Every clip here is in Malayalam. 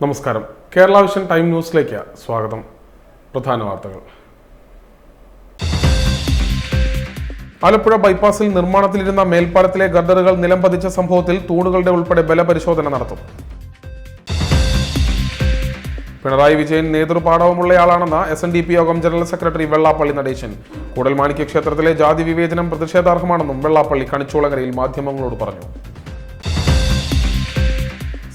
നമസ്കാരം. കേരള വിഷൻ ടൈം ന്യൂസിലേക്ക് സ്വാഗതം. പ്രധാന വാർത്തകൾ. ആലപ്പുഴ ബൈപ്പാസിൽ നിർമ്മാണത്തിലിരുന്ന മേൽപ്പാലത്തിലെ ഗർഡറുകൾ നിലംപതിച്ച സംഭവത്തിൽ തൂണുകളുടെ ഉൾപ്പെടെ ബലപരിശോധന നടത്തും. പിണറായി വിജയൻ നേതൃപാടവമുള്ളയാളാണെന്ന് SNDP യോഗം ജനറൽ സെക്രട്ടറി വെള്ളാപ്പള്ളി നടേശൻ. കൂടൽമാണിക്യ ക്ഷേത്രത്തിലെ ജാതി വിവേചനം പ്രതിഷേധാർഹമാണെന്നും വെള്ളാപ്പള്ളി കണിച്ചോളങ്ങരയിൽ മാധ്യമങ്ങളോട് പറഞ്ഞു.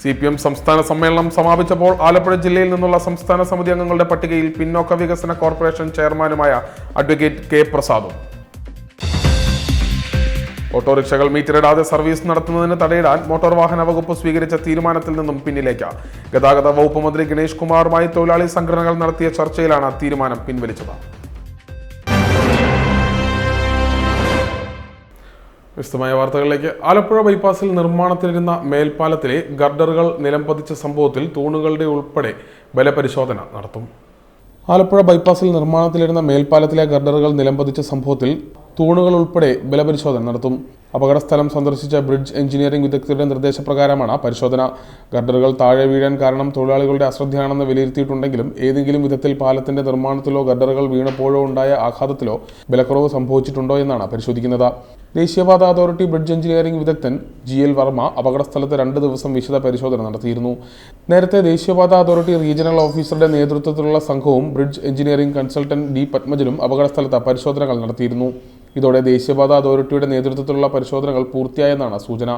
CPM സംസ്ഥാന സമ്മേളനം സമാപിച്ചപ്പോൾ ആലപ്പുഴ ജില്ലയിൽ നിന്നുള്ള സംസ്ഥാന സമിതി അംഗങ്ങളുടെ പട്ടികയിൽ പിന്നോക്ക വികസന കോർപ്പറേഷൻ ചെയർമാനുമായ അഡ്വക്കേറ്റ് K പ്രസാദും. ഓട്ടോറിക്ഷകൾ മീറ്ററിടാതെ സർവീസ് നടത്തുന്നതിന് തടയിടാൻ മോട്ടോർ വാഹന വകുപ്പ് സ്വീകരിച്ച തീരുമാനത്തിൽ നിന്നും പിന്നിലേക്ക്. ഗതാഗത വകുപ്പ് മന്ത്രി ഗണേഷ് കുമാറുമായി തൊഴിലാളി സംഘടനകൾ നടത്തിയ ചർച്ചയിലാണ് തീരുമാനം പിൻവലിച്ചത്. വിശദമായ വാർത്തകളിലേക്ക്. ആലപ്പുഴ ബൈപ്പാസിൽ നിർമ്മാണത്തിലിരുന്ന മേൽപ്പാലത്തിലെ ഗർഡറുകൾ നിലംപതിച്ച സംഭവത്തിൽ തൂണുകളുടെ ഉൾപ്പെടെ ബലപരിശോധന നടത്തും. ആലപ്പുഴ ബൈപ്പാസിൽ നിർമ്മാണത്തിലിരുന്ന മേൽപ്പാലത്തിലെ ഗർഡറുകൾ നിലംപതിച്ച സംഭവത്തിൽ തൂണുകൾ ഉൾപ്പെടെ ബലപരിശോധന നടത്തും. അപകടസ്ഥലം സന്ദർശിച്ച ബ്രിഡ്ജ് എഞ്ചിനീയറിംഗ് വിദഗ്ധരുടെ നിർദ്ദേശപ്രകാരമാണ് പരിശോധന. ഗർഡറുകൾ താഴെ വീഴാൻ കാരണം തൊഴിലാളികളുടെ അശ്രദ്ധയാണെന്ന് വിലയിരുത്തിയിട്ടുണ്ടെങ്കിലും ഏതെങ്കിലും വിധത്തിൽ പാലത്തിന്റെ നിർമ്മാണത്തിലോ ഗർഡറുകൾ വീണപ്പോഴോ ഉണ്ടായ ആഘാതത്തിലോ ബലക്കുറവ് സംഭവിച്ചിട്ടുണ്ടോ എന്നാണ് പരിശോധിക്കുന്നത്. ദേശീയപാത അതോറിറ്റി ബ്രിഡ്ജ് എഞ്ചിനീയറിംഗ് വിദഗ്ധൻ GL വർമ്മ അപകടസ്ഥലത്ത് 2 ദിവസം വിശദ പരിശോധന നടത്തിയിരുന്നു. നേരത്തെ ദേശീയപാത അതോറിറ്റി റീജിയണൽ ഓഫീസറുടെ നേതൃത്വത്തിലുള്ള സംഘവും ബ്രിഡ്ജ് എഞ്ചിനീയറിംഗ് കൺസൾട്ടന്റ് D പത്മജനും അപകടസ്ഥലത്ത് പരിശോധനകൾ നടത്തിയിരുന്നു. ഇതോടെ ദേശീയപാത അതോറിറ്റിയുടെ നേതൃത്വത്തിലുള്ള പരിശോധനകൾ പൂർത്തിയായെന്നാണ് സൂചന.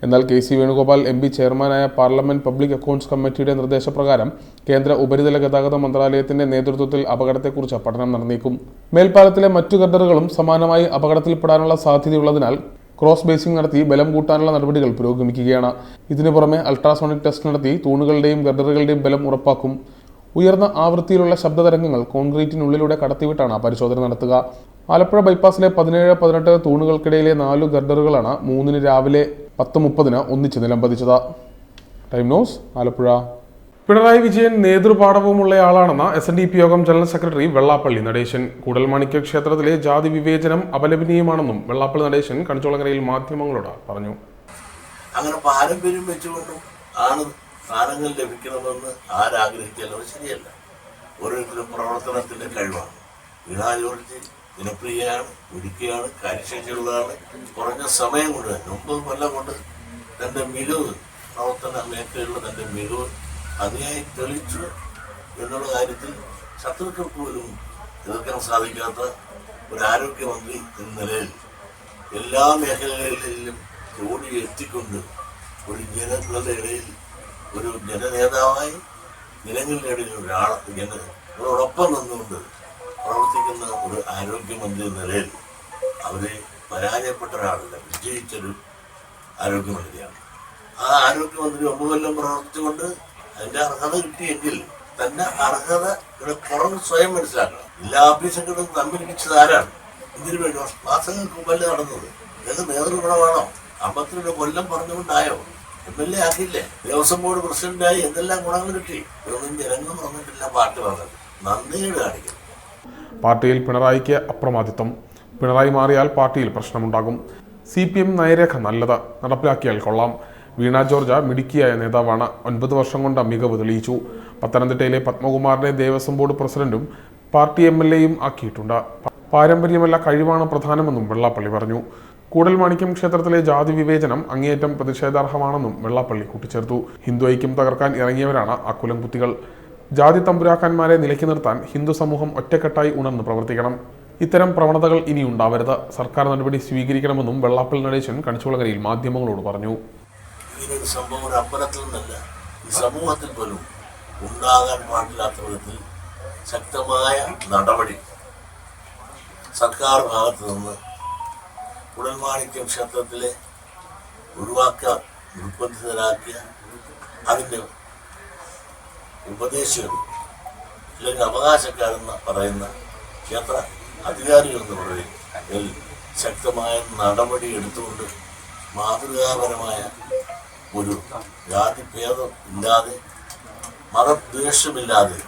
എന്നാൽ KC വേണുഗോപാൽ MP ചെയർമാനായ പാർലമെന്റ് പബ്ലിക് അക്കൗണ്ട്സ് കമ്മിറ്റിയുടെ നിർദ്ദേശപ്രകാരം കേന്ദ്ര ഉപരിതല ഗതാഗത മന്ത്രാലയത്തിന്റെ നേതൃത്വത്തിൽ അപകടത്തെക്കുറിച്ച് പഠനം നടന്നേക്കും. മേൽപ്പാലത്തിലെ മറ്റു ഗർഡറുകളും സമാനമായി അപകടത്തിൽപ്പെടാനുള്ള സാധ്യതയുള്ളതിനാൽ ക്രോസ് ബേസിംഗ് നടത്തി ബലം കൂട്ടാനുള്ള നടപടികൾ പുരോഗമിക്കുകയാണ്. ഇതിനു പുറമെ അൾട്രാസോണിക് ടെസ്റ്റ് നടത്തി തൂണുകളുടെയും ഗർഡറുകളുടെയും ബലം ഉറപ്പാക്കും. ഉയർന്ന ആവൃത്തിയിലുള്ള ശബ്ദതരംഗങ്ങൾ കോൺക്രീറ്റിനുള്ളിലൂടെ കടത്തിവിട്ടാണ് പരിശോധന നടത്തുക. ആലപ്പുഴ ബൈപ്പാസിലെ 17-18 തൂണുകൾക്കിടയിലെ 4 ഗർഡറുകളാണ് 3 രാവിലെ 10:30 ഒന്നിച്ച് നിലംപതിച്ചത്. Time news, Alappuzha. പിണറായി വിജയൻ നേതൃപാടവമുള്ളയാളാണെന്ന് SNDP യോഗം ജനറൽ സെക്രട്ടറി വെള്ളാപ്പള്ളി നടേശൻ. കൂടൽമാണിക്യ ക്ഷേത്രത്തിലെ ജാതി വിവേചനം അപലപനീയമാണെന്നും വെള്ളാപ്പള്ളി നടേശൻ കണിച്ചോളങ്ങരയിൽ മാധ്യമങ്ങളോട് പറഞ്ഞു. അങ്ങനെ പാരമ്പര്യം വെച്ചുകൊണ്ടും ആണ് സ്ഥാനങ്ങൾ ലഭിക്കണമെന്ന് ആരാഗ്രഹിച്ചാലും ശരിയല്ല. ഓരോരുത്തരും പ്രവർത്തനത്തിന്റെ കഴിവാണ്. വീണാ ജോർജ് ജനപ്രിയയാണ്, മിടുക്കിയാണ്, കാര്യശേഷിയുള്ളതാണ്. കുറഞ്ഞ സമയം കൊണ്ട് 9 കൊല്ലം കൊണ്ട് തൻ്റെ മികവ്, പ്രവർത്തന മേഖലയിലുള്ള തൻ്റെ മികവ് അതിയായി തെളിച്ചു എന്നുള്ള കാര്യത്തിൽ ശത്രുക്കൾക്ക് പോലും എതിർക്കാൻ സാധിക്കാത്ത ഒരു ആരോഗ്യമന്ത്രി എന്ന നിലയിൽ എല്ലാ മേഖലകളിലും ഓടി എത്തിക്കൊണ്ട് ഒരു ജനങ്ങളുടെ ഇടയിൽ ഒരു ജനനേതാവായി ജനങ്ങളുടെ ഇടയിൽ ജനങ്ങളോടൊപ്പം നിന്നുകൊണ്ട് പ്രവർത്തിക്കുന്ന ഒരു ആരോഗ്യമന്ത്രി എന്ന നിലയിൽ അവരെ പരാജയപ്പെട്ട ഒരാളല്ല, വിജയിച്ചൊരു ആരോഗ്യമന്ത്രിയാണ്. ആ ആരോഗ്യമന്ത്രി 9 കൊല്ലം പ്രവർത്തിച്ചുകൊണ്ട് അതിൻ്റെ അർഹത കിട്ടിയെങ്കിൽ തൻ്റെ അർഹതയുടെ കുറവ് സ്വയം മനസ്സിലാക്കണം. എല്ലാ ഓഫീസുകളും തമ്മിലിടിച്ചത് ആരാണ്? ഇതിനു വേണ്ടി മാസങ്ങൾക്ക് മുമ്പല്ലേ നടന്നത്? ഏത് നേതൃഗുണമാണോ? 52 കൊല്ലം പറഞ്ഞുകൊണ്ടായോ? MLA ആക്കിയില്ലേ? ദേവസ്വം ബോർഡ് പ്രസിഡന്റായി എന്തെല്ലാം ഗുണങ്ങൾ കിട്ടി? ഇതൊന്നും ജനങ്ങൾ പറഞ്ഞിട്ടില്ല, പാർട്ടി പറഞ്ഞത്. നന്ദിയോട് കാണിക്കും. പാർട്ടിയിൽ പിണറായിക്ക് അപ്രമാദിത്വം. പിണറായി മാറിയാൽ പാർട്ടിയിൽ പ്രശ്നമുണ്ടാകും. CPM നയരേഖ നല്ലത്, നടപ്പിലാക്കിയാൽ കൊള്ളാം. വീണ ജോർജ് മിടുക്കിയായ നേതാവാണ്. 9 വർഷം കൊണ്ട് മികവ് തെളിയിച്ചു. പത്തനംതിട്ടയിലെ പത്മകുമാറിനെ ദേവസ്വം ബോർഡ് പ്രസിഡന്റും പാർട്ടി MLAയും ആക്കിയിട്ടുണ്ട്. പാരമ്പര്യമല്ല, കഴിവാണ് പ്രധാനമെന്നും വെള്ളാപ്പള്ളി പറഞ്ഞു. കൂടൽമാണിക്യം ക്ഷേത്രത്തിലെ ജാതി വിവേചനം അങ്ങേയറ്റം പ്രതിഷേധാർഹമാണെന്നും വെള്ളാപ്പള്ളി കൂട്ടിച്ചേർത്തു. ഹിന്ദു ഐക്യം തകർക്കാൻ ഇറങ്ങിയവരാണ് ആ കുലംകുത്തികൾ. ജാതി തമ്പുരാക്കന്മാരെ നിലയ്ക്ക് നിർത്താൻ ഹിന്ദു സമൂഹം ഒറ്റക്കെട്ടായി ഉണർന്ന് പ്രവർത്തിക്കണം. ഇത്തരം പ്രവണതകൾ ഇനി ഉണ്ടാവരുത്. സർക്കാർ നടപടി സ്വീകരിക്കണമെന്നും വെള്ളാപ്പള്ളി നടേശൻ കണിച്ചോളങ്ങരയിൽ മാധ്യമങ്ങളോട് പറഞ്ഞു. ഇങ്ങനൊരു സംഭവം ഒരു അമ്പലത്തിൽ നിന്നല്ല, ഈ സമൂഹത്തിൽ പോലും ഉണ്ടാകാൻ പാടില്ലാത്ത വിധത്തിൽ ശക്തമായ നടപടി സർക്കാർ ഭാഗത്തു നിന്ന് കൂടൽമാണിക്യം ക്ഷേത്രത്തിലെ ഒഴിവാക്കാൻ നിർബന്ധിതരാക്കിയ അതിൻ്റെ ഉപദേശികൾ അല്ലെങ്കിൽ അവകാശക്കാരെന്ന് പറയുന്ന ക്ഷേത്ര അധികാരികൾ എന്ന് പറയുന്നതിൽ ശക്തമായ നടപടി എടുത്തുകൊണ്ട് മാതൃകാപരമായ ഒരു ജാതിഭേദം ഇല്ലാതെ മതദ്വേഷമില്ലാതെ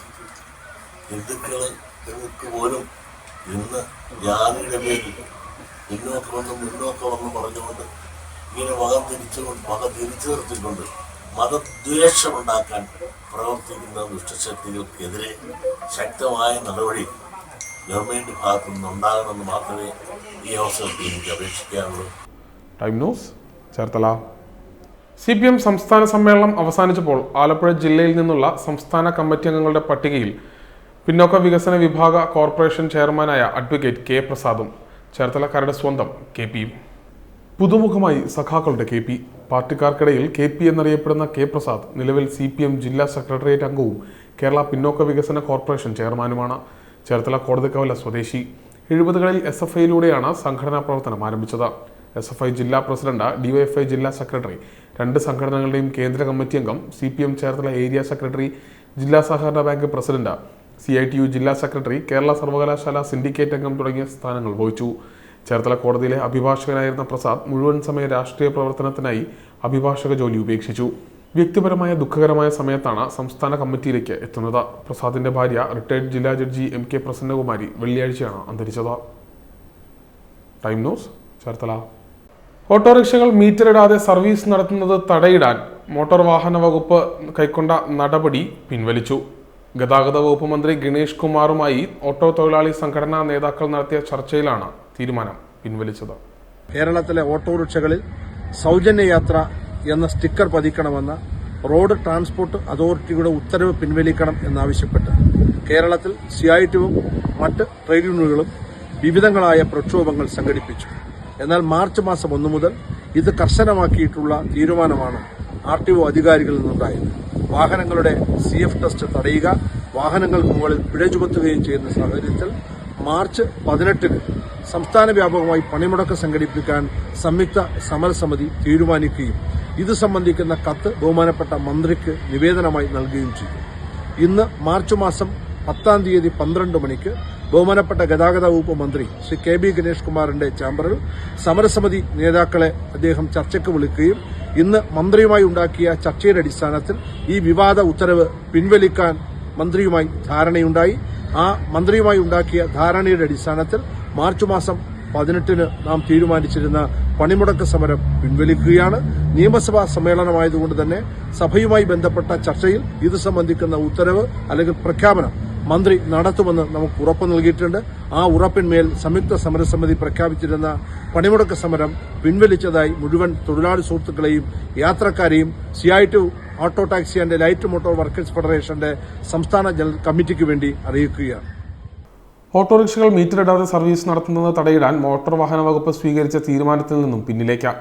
ഹിന്ദുക്കൾക്ക് പോലും ഇന്ന് ജാതിയുടെ പേരിൽ മുന്നോക്കം വന്ന് പറഞ്ഞുകൊണ്ട് ഇങ്ങനെ വക തിരിച്ചു നിർത്തിക്കൊണ്ട് മതദ്വേഷമുണ്ടാക്കാൻ പ്രവർത്തിക്കുന്ന ദുഷ്ടശക്തികൾക്കെതിരെ ശക്തമായ നടപടി ഗവൺമെന്റ് ഭാഗത്തു നിന്നുണ്ടാകണമെന്ന് മാത്രമേ ഈ അവസരത്തിൽ എനിക്ക് അപേക്ഷിക്കാനുള്ളൂ. Time news Cherthala. CPM സംസ്ഥാന സമ്മേളനം അവസാനിച്ചപ്പോൾ ആലപ്പുഴ ജില്ലയിൽ നിന്നുള്ള സംസ്ഥാന കമ്മിറ്റി അംഗങ്ങളുടെ പട്ടികയിൽ പിന്നോക്ക വികസന വിഭാഗ കോർപ്പറേഷൻ ചെയർമാനായ അഡ്വക്കേറ്റ് കെ പ്രസാദും ചേർത്തലക്കാരുടെ സ്വന്തം KP യും. പുതുമുഖമായി സഖാക്കളുടെ KP. പാർട്ടിക്കാർക്കിടയിൽ KP എന്നറിയപ്പെടുന്ന കെ പ്രസാദ് നിലവിൽ CPM ജില്ലാ സെക്രട്ടേറിയറ്റ് അംഗവും കേരള പിന്നോക്ക വികസന കോർപ്പറേഷൻ ചെയർമാനുമാണ്. ചേർത്തല കോടതിക്കവല സ്വദേശി. 70കളിൽ SFIയിലൂടെയാണ് സംഘടനാ പ്രവർത്തനം ആരംഭിച്ചത്. SFI ജില്ലാ പ്രസിഡന്റ്, DYFI ജില്ലാ സെക്രട്ടറി, 2 സംഘടനകളുടെയും കേന്ദ്ര കമ്മിറ്റി അംഗം, CPM ചേർത്തല ഏരിയ സെക്രട്ടറി, ജില്ലാ സഹകരണ ബാങ്ക് പ്രസിഡന്റ്, CITU ജില്ലാ സെക്രട്ടറി, കേരള സർവകലാശാല സിൻഡിക്കേറ്റ് അംഗം തുടങ്ങിയ സ്ഥാനങ്ങൾ വഹിച്ചു. ചേർത്തല കോടതിയിലെ അഭിഭാഷകനായിരുന്ന പ്രസാദ് മുഴുവൻ സമയ രാഷ്ട്രീയ പ്രവർത്തനത്തിനായി അഭിഭാഷക ജോലി ഉപേക്ഷിച്ചു. വ്യക്തിപരമായ ദുഃഖകരമായ സമയത്താണ് സംസ്ഥാന കമ്മിറ്റിയിലേക്ക് എത്തുന്നത്. പ്രസാദിന്റെ ഭാര്യ റിട്ടയർഡ് ജില്ലാ ജഡ്ജി MK പ്രസന്നകുമാരി വെള്ളിയാഴ്ചയാണ് അന്തരിച്ചത്. Time news Cherthala. ഓട്ടോറിക്ഷകൾ മീറ്റർ ഇടാതെ സർവീസ് നടത്തുന്നത് തടയിടാൻ മോട്ടോർ വാഹന വകുപ്പ് കൈക്കൊണ്ട നടപടി പിൻവലിച്ചു. ഗതാഗത വകുപ്പ് മന്ത്രി ഗണേഷ് കുമാറുമായി ഓട്ടോ തൊഴിലാളി സംഘടനാ നേതാക്കൾ നടത്തിയ ചർച്ചയിലാണ് തീരുമാനം പിൻവലിച്ചത്. കേരളത്തിലെ ഓട്ടോറിക്ഷകളിൽ സൗജന്യ യാത്ര എന്ന സ്റ്റിക്കർ പതിക്കണമെന്ന റോഡ് ട്രാൻസ്പോർട്ട് അതോറിറ്റിയുടെ ഉത്തരവ് പിൻവലിക്കണം എന്നാവശ്യപ്പെട്ട് കേരളത്തിൽ CITUവും മറ്റ് ട്രേഡ് യൂണിയനുകളും വിവിധങ്ങളായ പ്രക്ഷോഭങ്ങൾ സംഘടിപ്പിച്ചു. എന്നാൽ മാർച്ച് മാസം 1 മുതൽ ഇത് കർശനമാക്കിയിട്ടുള്ള തീരുമാനമാണ് RTO അധികാരികളിൽ നിന്നുണ്ടായത്. വാഹനങ്ങളുടെ CF ടെസ്റ്റ് തടയുക, വാഹനങ്ങൾക്ക് മുകളിൽ പിഴ ചുമത്തുകയും ചെയ്യുന്ന സാഹചര്യത്തിൽ മാർച്ച് 18-ന് സംസ്ഥാന വ്യാപകമായി പണിമുടക്ക് സംഘടിപ്പിക്കാൻ സംയുക്ത സമരസമിതി തീരുമാനിക്കുകയും ഇത് സംബന്ധിക്കുന്ന കത്ത് ബഹുമാനപ്പെട്ട മന്ത്രിക്ക് നിവേദനമായി നൽകുകയും ചെയ്തു. ഇന്ന് മാർച്ച് മാസം 10-ാം തീയതി 12 മണിക്ക് ബഹുമാനപ്പെട്ട ഗതാഗത വകുപ്പ് മന്ത്രി ശ്രീ KB ഗണേഷ് കുമാറിന്റെ ചേംബറിൽ സമരസമിതി നേതാക്കളെ അദ്ദേഹം ചർച്ചയ്ക്ക് വിളിക്കുകയും ഇന്ന് മന്ത്രിയുമായി ഉണ്ടാക്കിയ ചർച്ചയുടെ അടിസ്ഥാനത്തിൽ ഈ വിവാദ ഉത്തരവ് പിൻവലിക്കാൻ മന്ത്രിയുമായി ധാരണയുണ്ടായി. ആ മന്ത്രിയുമായി ഉണ്ടാക്കിയ ധാരണയുടെ അടിസ്ഥാനത്തിൽ മാർച്ച് മാസം 18-ന് നാം തീരുമാനിച്ചിരുന്ന പണിമുടക്ക് സമരം പിൻവലിക്കുകയാണ്. നിയമസഭാ സമ്മേളനമായതുകൊണ്ട് തന്നെ സഭയുമായി ബന്ധപ്പെട്ട ചർച്ചയിൽ ഇത് സംബന്ധിക്കുന്ന ഉത്തരവ് അല്ലെങ്കിൽ പ്രഖ്യാപനം മന്ത്രി നടത്തുമെന്ന് നമുക്ക് ഉറപ്പ് നൽകിയിട്ടുണ്ട്. ആ ഉറപ്പിന്മേൽ സംയുക്ത സമരസമിതി പ്രഖ്യാപിച്ചിരുന്ന പണിമുടക്ക് സമരം പിൻവലിച്ചതായി മുഴുവൻ തൊഴിലാളി സുഹൃത്തുക്കളെയും യാത്രക്കാരെയും CITU auto taxi and light motor workers ഫെഡറേഷന്റെ സംസ്ഥാന ജനറൽ കമ്മിറ്റിക്ക് വേണ്ടി അറിയിക്കുകയാണ്. ഓട്ടോറിക്ഷകൾ മീറ്റർ ഇടാതെ സർവീസ് നടത്തുന്നത് തടയിടാൻ മോട്ടോർ വാഹന വകുപ്പ് സ്വീകരിച്ച തീരുമാനത്തിൽ നിന്നും പിന്നിലേക്ക്.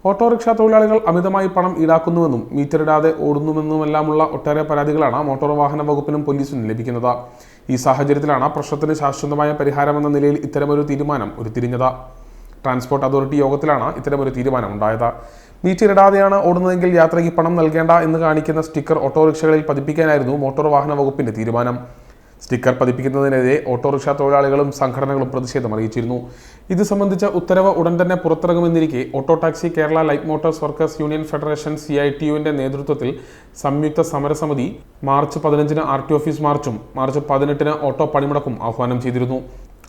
ഓട്ടോറിക്ഷ തൊഴിലാളികൾ അമിതമായി പണം ഈടാക്കുന്നുവെന്നും മീറ്റർ ഇടാതെ ഓടുന്നുവെന്നുമെല്ലാമുള്ള ഒട്ടേറെ പരാതികളാണ് മോട്ടോർ വാഹന വകുപ്പിനും പോലീസിനും ലഭിക്കുന്നത്. ഈ സാഹചര്യത്തിലാണ് പ്രശ്നത്തിന് ശാശ്വതമായ പരിഹാരമെന്ന നിലയിൽ ഇത്തരമൊരു തീരുമാനം ഉരുത്തിരിഞ്ഞത്. ട്രാൻസ്പോർട്ട് അതോറിറ്റി യോഗത്തിലാണ് ഇത്തരമൊരു തീരുമാനം ഉണ്ടായത്. മീറ്റർ ഇടാതെയാണ് ഓടുന്നതെങ്കിൽ യാത്രയ്ക്ക് പണം നൽകേണ്ട എന്ന് കാണിക്കുന്ന സ്റ്റിക്കർ ഓട്ടോറിക്ഷകളിൽ പതിപ്പിക്കാനായിരുന്നു മോട്ടോർ വാഹന വകുപ്പിന്റെ തീരുമാനം. സ്റ്റിക്കർ പതിപ്പിക്കുന്നതിനെതിരെ ഓട്ടോറിക്ഷ തൊഴിലാളികളും സംഘടനകളും പ്രതിഷേധം അറിയിച്ചിരുന്നു. ഇത് സംബന്ധിച്ച ഉത്തരവ് ഉടൻ തന്നെ പുറത്തിറങ്ങുമെന്നിരിക്കെ auto taxi Kerala light motors workers union federation CITUവിന്റെ നേതൃത്വത്തിൽ സംയുക്ത സമരസമിതി മാർച്ച് 15-ന് RTO ഓഫീസ് മാർച്ചും മാർച്ച് 18-ന് ഓട്ടോ പണിമുടക്കും ആഹ്വാനം ചെയ്തിരുന്നു.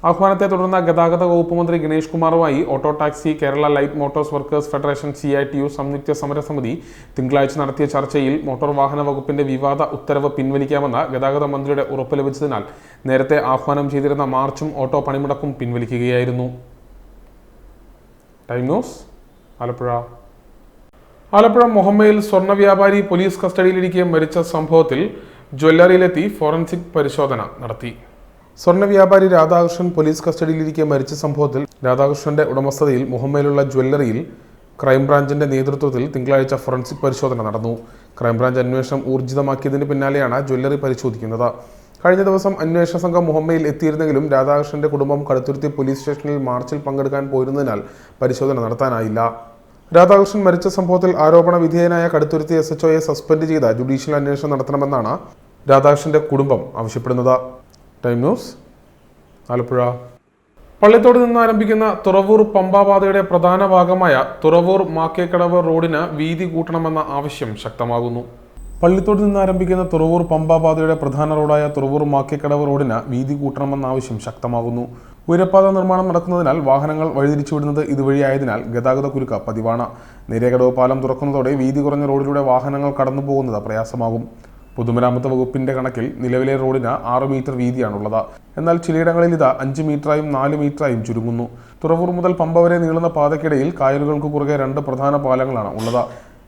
ആഹ്വാനത്തെ തുടർന്ന് ഗതാഗത വകുപ്പ് മന്ത്രി ഗണേഷ് കുമാറുമായി auto taxi Kerala light motors workers federation CITU സംയുക്ത സമരസമിതി തിങ്കളാഴ്ച നടത്തിയ ചർച്ചയിൽ മോട്ടോർ വാഹന വകുപ്പിന്റെ വിവാദ ഉത്തരവ് പിൻവലിക്കാമെന്ന ഗതാഗത മന്ത്രിയുടെ ഉറപ്പ് ലഭിച്ചതിനാൽ നേരത്തെ ആഹ്വാനം ചെയ്തിരുന്ന മാർച്ചും ഓട്ടോ പണിമുടക്കും പിൻവലിക്കുകയായിരുന്നു. Time news Alappuzha. ആലപ്പുഴ മൊഹമ്മയിൽ സ്വർണ്ണ വ്യാപാരി പോലീസ് കസ്റ്റഡിയിലിരിക്കെ മരിച്ച സംഭവത്തിൽ ജ്വല്ലറിയിലെത്തി ഫോറൻസിക് പരിശോധന നടത്തി. സ്വർണ്ണ വ്യാപാരി രാധാകൃഷ്ണൻ പോലീസ് കസ്റ്റഡിയിലിരിക്കെ മരിച്ച സംഭവത്തിൽ രാധാകൃഷ്ണന്റെ ഉടമസ്ഥതയിൽ മുഹമ്മയിലുള്ള ജ്വല്ലറിയിൽ ക്രൈംബ്രാഞ്ചിന്റെ നേതൃത്വത്തിൽ തിങ്കളാഴ്ച ഫോറൻസിക് പരിശോധന നടന്നു. ക്രൈംബ്രാഞ്ച് അന്വേഷണം ഊർജിതമാക്കിയതിന് പിന്നാലെയാണ് ജ്വല്ലറി പരിശോധിക്കുന്നത്. കഴിഞ്ഞ ദിവസം അന്വേഷണ സംഘം മുഹമ്മയിൽ എത്തിയിരുന്നെങ്കിലും രാധാകൃഷ്ണന്റെ കുടുംബം കടുത്തുരുത്തി പോലീസ് സ്റ്റേഷനിൽ മാർച്ചിൽ പങ്കെടുക്കാൻ പോയിരുന്നതിനാൽ പരിശോധന നടത്താനായില്ല. രാധാകൃഷ്ണൻ മരിച്ച സംഭവത്തിൽ ആരോപണ വിധേയനായ കടുത്തുരുത്തി SHOയെ സസ്പെൻഡ് ചെയ്ത ജുഡീഷ്യൽ അന്വേഷണം നടത്തണമെന്നാണ് രാധാകൃഷ്ണന്റെ കുടുംബം ആവശ്യപ്പെടുന്നത്. Time news Alappuzha. പള്ളിത്തോട് നിന്ന് ആരംഭിക്കുന്ന തുറവൂർ പമ്പാപാതയുടെ പ്രധാന ഭാഗമായ തുറവൂർ മാക്കേക്കടവ് റോഡിന് വീതി കൂട്ടണമെന്ന ആവശ്യം ശക്തമാകുന്നു. പള്ളിത്തോട് നിന്ന് ആരംഭിക്കുന്ന തുറവൂർ പമ്പാപാതയുടെ പ്രധാന റോഡായ തുറവൂർ മാക്കേക്കടവ് റോഡിന് വീതി കൂട്ടണമെന്ന ആവശ്യം ശക്തമാകുന്നു. ഉയരപ്പാത നിർമ്മാണം നടക്കുന്നതിനാൽ വാഹനങ്ങൾ വഴിതിരിച്ചുവിടുന്നത് ഇതുവഴിയായതിനാൽ ഗതാഗത കുരുക്ക് പതിവാണ്. നേരേക്കടവ് പാലം തുറക്കുന്നതോടെ വീതി കുറഞ്ഞ റോഡിലൂടെ വാഹനങ്ങൾ കടന്നു പോകുന്നത് പ്രയാസമാകും. പൊതുമരാമത്ത് വകുപ്പിന്റെ കണക്കിൽ നിലവിലെ റോഡിന് 6 മീറ്റർ വീതിയാണുള്ളത്. എന്നാൽ ചിലയിടങ്ങളിൽ ഇത് 5 മീറ്ററായും 4 മീറ്ററായും ചുരുങ്ങുന്നു. തുറവൂർ മുതൽ പമ്പ വരെ നീളുന്ന പാതയ്ക്കിടയിൽ കായലുകൾക്ക് കുറുകെ 2 പ്രധാന പാലങ്ങളാണ് ഉള്ളത്.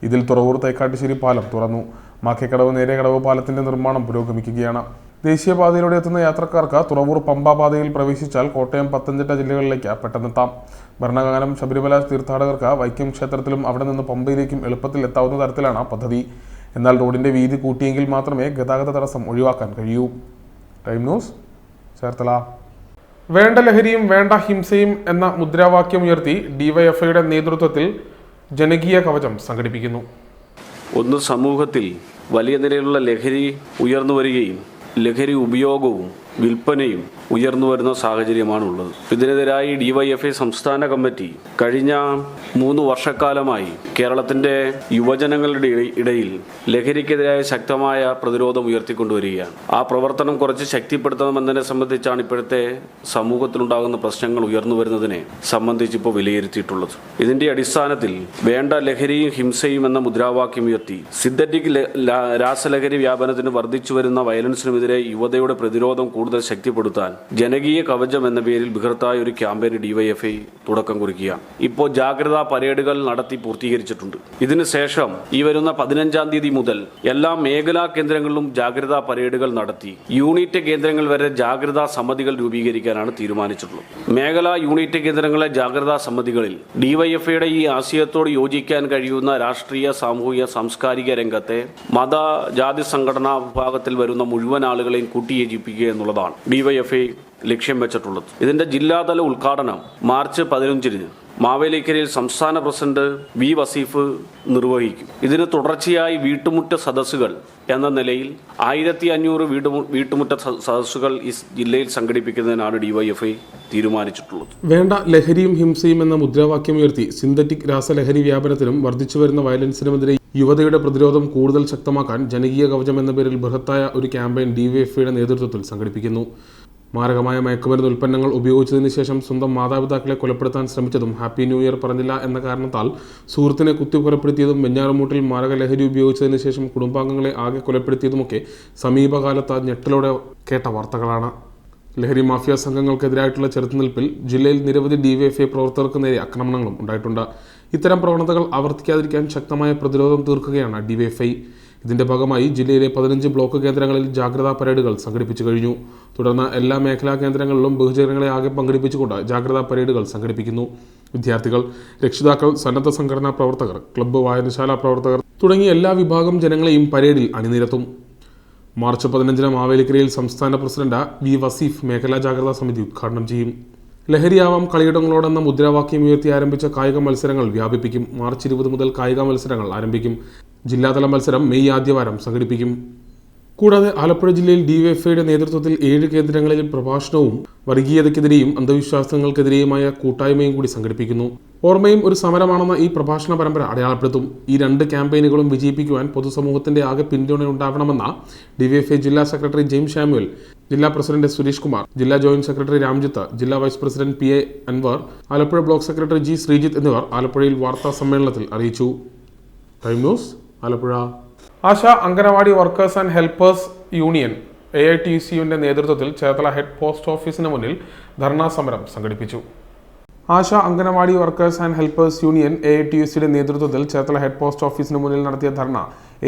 ഇതിൽ തുറവൂർ തേക്കാട്ടുശ്ശേരി പാലം തുറന്നു. മാക്കേക്കടവ് നേരേക്കടവ് പാലത്തിന്റെ നിർമ്മാണം പുരോഗമിക്കുകയാണ്. ദേശീയപാതയിലൂടെ എത്തുന്ന യാത്രക്കാർക്ക് തുറവൂർ പമ്പ പാതയിൽ പ്രവേശിച്ചാൽ കോട്ടയം, പത്തനംതിട്ട ജില്ലകളിലേക്ക് പെട്ടെന്നെത്താം. ഭരണകാലം ശബരിമല തീർത്ഥാടകർക്ക് വൈക്കം ക്ഷേത്രത്തിലും അവിടെ നിന്ന് പമ്പയിലേക്കും എളുപ്പത്തിൽ എത്താവുന്ന തരത്തിലാണ് പദ്ധതി. എന്നാൽ റോഡിന്റെ വീതി കൂട്ടിയെങ്കിൽ മാത്രമേ ഗതാഗത തടസ്സം ഒഴിവാക്കാൻ കഴിയൂ. Time news, Cherthala. വേണ്ട ലഹരിയും വേണ്ട ഹിംസയും എന്ന മുദ്രാവാക്യമുയർത്തി ഡിവൈഎഫ്ഐയുടെ നേതൃത്വത്തിൽ ജനകീയ കവചം സംഘടിപ്പിക്കുന്നു. ഒന്ന്, സമൂഹത്തിൽ വലിയ നിലയിലുള്ള ലഹരി ഉയർന്നു വരികയും ലഹരി ഉപയോഗവും വിൽപ്പനയും ഉയർന്നു വരുന്ന സാഹചര്യമാണുള്ളത്. ഇതിനെതിരായി ഡിവൈഎഫ്ഐ സംസ്ഥാന കമ്മിറ്റി കഴിഞ്ഞ 3 വർഷക്കാലമായി കേരളത്തിന്റെ യുവജനങ്ങളുടെ ഇടയിൽ ലഹരിക്കെതിരായ ശക്തമായ പ്രതിരോധം ഉയർത്തിക്കൊണ്ടുവരികയാണ്. ആ പ്രവർത്തനം കുറച്ച് ശക്തിപ്പെടുത്തണമെന്നതിനെ സംബന്ധിച്ചാണ് ഇപ്പോഴത്തെ സമൂഹത്തിലുണ്ടാകുന്ന പ്രശ്നങ്ങൾ ഉയർന്നു വരുന്നതിനെ സംബന്ധിച്ച് ഇപ്പോൾ വിലയിരുത്തിയിട്ടുള്ളത്. ഇതിന്റെ അടിസ്ഥാനത്തിൽ വേണ്ട ലഹരിയും ഹിംസയും എന്ന മുദ്രാവാക്യം ഉയർത്തി സിന്തറ്റിക് രാസലഹരി വ്യാപനത്തിന് വർദ്ധിച്ചു വരുന്ന വയലൻസിനുമെതിരെ യുവതയുടെ പ്രതിരോധം കൂടുതൽ ശക്തിപ്പെടുത്താൻ ജനകീയ കവചം എന്ന പേരിൽ ബൃഹത്തായ ഒരു ക്യാമ്പയിന് ഡിവൈഎഫ്ഐ തുടക്കം കുറിക്കുക. ഇപ്പോൾ ജാഗ്രതാ പരേഡുകൾ നടത്തി പൂർത്തീകരിച്ചിട്ടുണ്ട്. ഇതിനുശേഷം ഈ വരുന്ന 15-ാം തീയതി മുതൽ എല്ലാ മേഖലാ കേന്ദ്രങ്ങളിലും ജാഗ്രതാ പരേഡുകൾ നടത്തി യൂണിറ്റ് കേന്ദ്രങ്ങൾ വരെ ജാഗ്രതാ സമിതികൾ രൂപീകരിക്കാനാണ് തീരുമാനിച്ചിട്ടുള്ളത്. മേഖലാ യൂണിറ്റ് കേന്ദ്രങ്ങളിലെ ജാഗ്രതാ സമിതികളിൽ ഡിവൈഎഫ്ഐയുടെ ഈ ആശയത്തോട് യോജിക്കാൻ കഴിയുന്ന രാഷ്ട്രീയ, സാമൂഹിക, സാംസ്കാരിക രംഗത്തെ മത, ജാതി സംഘടനാ വിഭാഗത്തിൽ വരുന്ന മുഴുവൻ ആളുകളെയും കൂട്ടിയോജിപ്പിക്കുക എന്നുള്ളതാണ് ഡിവൈഎഫ്ഐ ലക്ഷ്യം വെച്ചിട്ടുള്ളത്. ഇതിന്റെ ജില്ലാതല ഉദ്ഘാടനം മാർച്ച് 15-ന് മാവേലിക്കരയിൽ സംസ്ഥാന പ്രസിഡന്റ് വി വസീഫ് നിർവഹിക്കും. ഇതിന് തുടർച്ചയായി വീട്ടുമുറ്റ സദസ്സുകൾ എന്ന നിലയിൽ 1500 വീട്ടുമുറ്റ സദസ്സുകൾ ഈ ജില്ലയിൽ സംഘടിപ്പിക്കുന്നതിനാണ് ഡിവൈഎഫ്ഐ തീരുമാനിച്ചിട്ടുള്ളത്. വേണ്ട ലഹരിയും ഹിംസയും എന്ന മുദ്രാവാക്യമുയർത്തി സിന്തറ്റിക് രാസലഹരി വ്യാപനത്തിനും വർദ്ധിച്ചുവരുന്ന വയലൻസിനുമെതിരെ യുവതയുടെ പ്രതിരോധം കൂടുതൽ ശക്തമാക്കാൻ ജനകീയ കവചം എന്ന പേരിൽ ബൃഹത്തായ ഒരു ക്യാമ്പയിൻ ഡിവൈഎഫ്ഐയുടെ നേതൃത്വത്തിൽ സംഘടിപ്പിക്കുന്നു. മാരകമായ മയക്കുമരുന്ന് ഉൽപ്പന്നങ്ങൾ ഉപയോഗിച്ചതിന് ശേഷം സ്വന്തം മാതാപിതാക്കളെ കൊലപ്പെടുത്താൻ ശ്രമിച്ചതും ഹാപ്പി ന്യൂ ഇയർ പറഞ്ഞില്ല എന്ന കാരണത്താൽ സുഹൃത്തിനെ കുത്തി കൊലപ്പെടുത്തിയതും വെഞ്ഞാറമൂട്ടിൽ മാരക ലഹരി ഉപയോഗിച്ചതിന് ശേഷം കുടുംബാംഗങ്ങളെ ആകെ കൊലപ്പെടുത്തിയതുമൊക്കെ സമീപകാലത്ത് ഞെട്ടലോടെ കേട്ട വാർത്തകളാണ്. ലഹരി മാഫിയ സംഘങ്ങൾക്കെതിരായിട്ടുള്ള ചെറുത്തുനിൽപ്പിൽ ജില്ലയിൽ നിരവധി ഡിവൈഎഫ്ഐ പ്രവർത്തകർക്ക് നേരെ ആക്രമണങ്ങളും ഉണ്ടായിട്ടുണ്ട്. ഇത്തരം പ്രവണതകൾ ആവർത്തിക്കാതിരിക്കാൻ ശക്തമായ പ്രതിരോധം തീർക്കുകയാണ് ഡിവൈഎഫ്ഐ. ഇതിന്റെ ഭാഗമായി ജില്ലയിലെ 15 ബ്ലോക്ക് കേന്ദ്രങ്ങളിൽ ജാഗ്രതാ പരേഡുകൾ സംഘടിപ്പിച്ചു കഴിഞ്ഞു. തുടർന്ന് എല്ലാ മേഖലാ കേന്ദ്രങ്ങളിലും ബഹുജനങ്ങളെ ആകെ പങ്കെടുപ്പിച്ചുകൊണ്ട് ജാഗ്രതാ പരേഡുകൾ സംഘടിപ്പിക്കുന്നു. വിദ്യാർത്ഥികൾ, രക്ഷിതാക്കൾ, സന്നദ്ധ സംഘടനാ പ്രവർത്തകർ, ക്ലബ്ബ്, വായനശാല പ്രവർത്തകർ തുടങ്ങിയ എല്ലാ വിഭാഗം ജനങ്ങളെയും പരേഡിൽ അണിനിരത്തും. മാർച്ച് 15-ന് മാവേലിക്കരയിൽ സംസ്ഥാന പ്രസിഡന്റ് വി വസീഫ് മേഖലാ ജാഗ്രതാ സമിതി ഉദ്ഘാടനം ചെയ്യും. ലഹരിയാവാം കളിയിടങ്ങളോടെന്ന മുദ്രാവാക്യം ഉയർത്തി ആരംഭിച്ച കായിക മത്സരങ്ങൾ വ്യാപിപ്പിക്കും. മാർച്ച് 20 മുതൽ കായിക മത്സരങ്ങൾ ആരംഭിക്കും. ജില്ലാതല മത്സരം മെയ് ആദ്യവാരം സംഘടിപ്പിക്കും. കൂടാതെ ആലപ്പുഴ ജില്ലയിൽ ഡിവൈഎഫ്ഐയുടെ നേതൃത്വത്തിൽ 7 കേന്ദ്രങ്ങളിൽ പ്രഭാഷണവും വർഗീയതയ്ക്കെതിരെയും അന്ധവിശ്വാസങ്ങൾക്കെതിരെയുമായ കൂട്ടായ്മയും കൂടി സംഘടിപ്പിക്കുന്നു. ഓർമ്മയും ഒരു സമരമാണെന്ന ഈ പ്രഭാഷണ പരമ്പര അടയാളപ്പെടുത്തും. ഈ 2 ക്യാമ്പയിനുകളും വിജയിപ്പിക്കുവാൻ പൊതുസമൂഹത്തിന്റെ ആകെ പിന്തുണയുണ്ടാവണമെന്ന ഡിവൈഎഫ്ഐ ജില്ലാ സെക്രട്ടറി ജെയിംസ് ഷാമുവൽ, ജില്ലാ പ്രസിഡന്റ് സുരേഷ് കുമാർ, ജില്ലാ ജോയിന്റ് സെക്രട്ടറി രാംജിത്ത്, ജില്ലാ vice president PA Anwar, Alappuzha block secretary G Sreejith എന്നിവർ ആലപ്പുഴയിൽ വാർത്താ സമ്മേളനത്തിൽ അറിയിച്ചു. Time news, Alappuzha. ASHA Anganwadi workers and helpers union AITUCയുടെ നേതൃത്വത്തിൽ ചേർത്തല ഹെഡ് പോസ്റ്റ് ഓഫീസിന് മുന്നിൽ ധർണാ സമരം സംഘടിപ്പിച്ചു. ASHA Anganwadi workers and helpers union AITUCയുടെ നേതൃത്വത്തിൽ ചേർത്തല ഹെഡ് പോസ്റ്റ് ഓഫീസിന് മുന്നിൽ നടത്തിയ ധർണ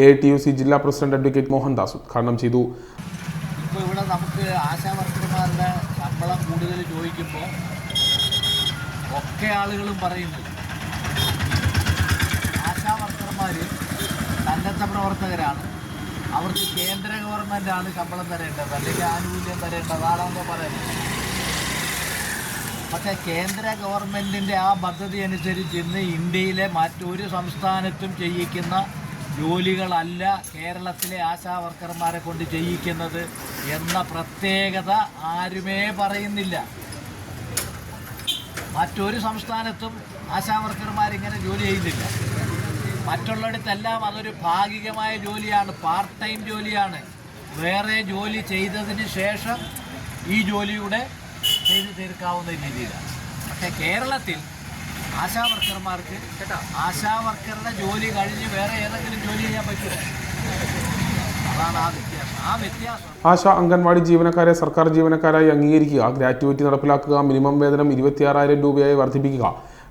AITUC ജില്ലാ പ്രസിഡന്റ് അഡ്വക്കേറ്റ് മോഹൻദാസ് ഉദ്ഘാടനം ചെയ്തു. ഇപ്പോൾ ഇവിടെ നമുക്ക് ആശാ വർക്കർമാരുടെ ശമ്പളം കൂടുതൽ ചോദിക്കുമ്പോൾ ഒക്കെ ആളുകളും പറയുന്നത് ആശാ വർക്കർമാർ സന്നദ്ധ പ്രവർത്തകരാണ്, അവർക്ക് കേന്ദ്ര ഗവൺമെൻറ്റാണ് ശമ്പളം തരേണ്ടത് അല്ലെങ്കിൽ ആനുകൂല്യം തരേണ്ടതാണെന്ന് പറയുന്നത്. പക്ഷേ കേന്ദ്ര ഗവൺമെൻറ്റിൻ്റെ ആ പദ്ധതി അനുസരിച്ച് ഇന്ന് ഇന്ത്യയിലെ മറ്റൊരു സംസ്ഥാനത്തും ചെയ്യിക്കുന്ന ജോലികളല്ല കേരളത്തിലെ ആശാ വർക്കർമാരെ കൊണ്ട് ചെയ്യിക്കുന്നത് എന്ന പ്രത്യേകത ആരുമേ പറയുന്നില്ല. മറ്റൊരു സംസ്ഥാനത്തും ആശാ വർക്കർമാരിങ്ങനെ ജോലി ചെയ്യുന്നില്ല. മറ്റുള്ളിടത്തെല്ലാം അതൊരു ഭാഗികമായ ജോലിയാണ്, പാർട്ട് ടൈം ജോലിയാണ്. വേറെ ജോലി ചെയ്തതിന് ശേഷം ഈ ജോലിയുടെ ചെയ്തു തീർക്കാവുന്ന രീതിയിലാണ്. പക്ഷേ കേരളത്തിൽ ആശാവർക്കർമാർക്ക് ആശാവർക്കറുടെ ജോലി കഴിഞ്ഞ് വേറെ ഏതെങ്കിലും ജോലി ചെയ്യാൻ പറ്റുമോ? അതാണ് ആ വ്യത്യാസം. ആശ അംഗൻവാടി ജീവനക്കാരെ സർക്കാർ ജീവനക്കാരായി അംഗീകരിക്കുക, ഗ്രാറ്റുവിറ്റി നടപ്പിലാക്കുക, മിനിമം വേതനം 26,000 രൂപയായി വർദ്ധിപ്പിക്കുക,